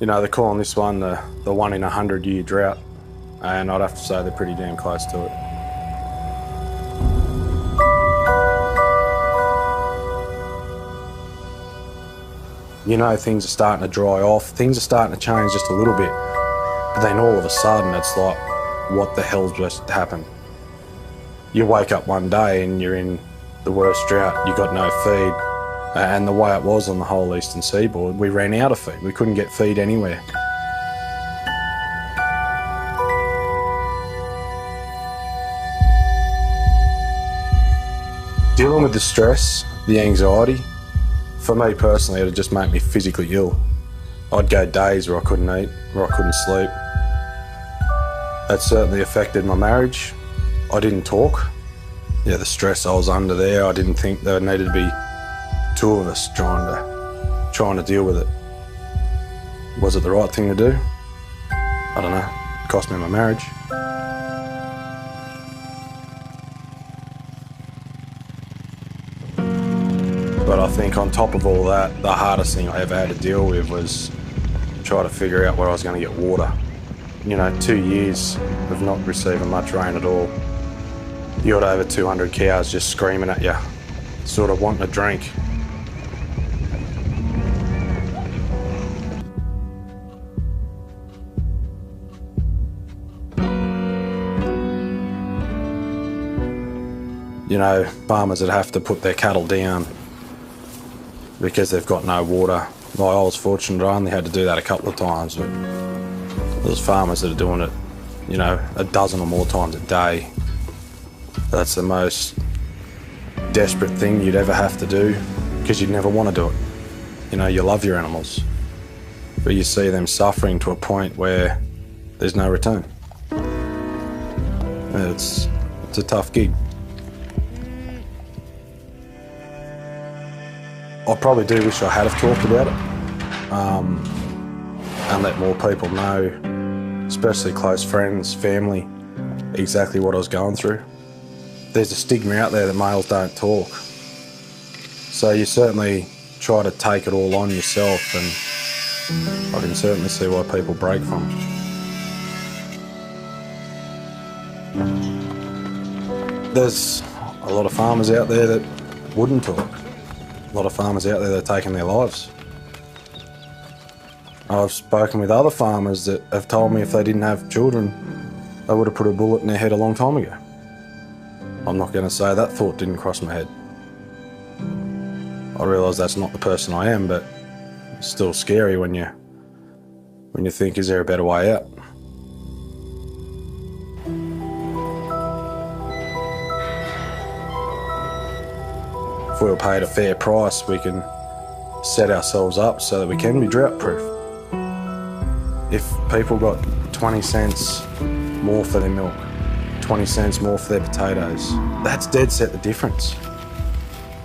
You know, they're calling this one the 1 in 100-year drought, and I'd have to say they're pretty damn close to it. You know, things are starting to dry off, things are starting to change just a little bit, but then all of a sudden it's like, what the hell's just happened? You wake up one day and you're in the worst drought, you got no feed, and the way it was on the whole eastern seaboard, we ran out of feed. We couldn't get feed anywhere. Dealing with the stress, the anxiety, for me personally, it'd just make me physically ill. I'd go days where I couldn't eat, where I couldn't sleep. That certainly affected my marriage. I didn't talk. Yeah, the stress I was under there, I didn't think there needed to be two of us trying to deal with it. Was it the right thing to do? I don't know. It cost me my marriage. But I think on top of all that, the hardest thing I ever had to deal with was try to figure out where I was going to get water. You know, 2 years of not receiving much rain at all. You got over 200 cows just screaming at you, sort of wanting a drink. You know, farmers that have to put their cattle down because they've got no water. Well, I was fortunate I only had to do that a couple of times, but there's farmers that are doing it, you know, a dozen or more times a day. That's the most desperate thing you'd ever have to do because you'd never want to do it. You know, you love your animals, but you see them suffering to a point where there's no return. It's a tough gig. I probably do wish I had have talked about it and let more people know, especially close friends, family, exactly what I was going through. There's a stigma out there that males don't talk. So you certainly try to take it all on yourself, and I can certainly see why people break from it. There's a lot of farmers out there that wouldn't talk. A lot of farmers out there that are taking their lives. I've spoken with other farmers that have told me if they didn't have children, they would have put a bullet in their head a long time ago. I'm not going to say that thought didn't cross my head. I realise that's not the person I am, but it's still scary when you think, is there a better way out? If we were paid a fair price, we can set ourselves up so that we can be drought-proof. If people got 20 cents more for their milk, 20 cents more for their potatoes, that's dead set the difference.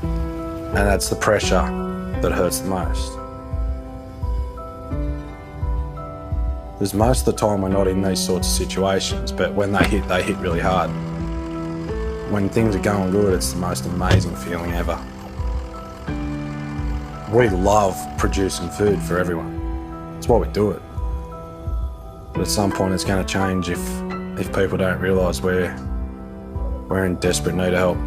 And that's the pressure that hurts the most. Because most of the time we're not in these sorts of situations, but when they hit really hard. When things are going good, it's the most amazing feeling ever. We love producing food for everyone. That's why we do it. But at some point it's going to change if people don't realise we're in desperate need of help.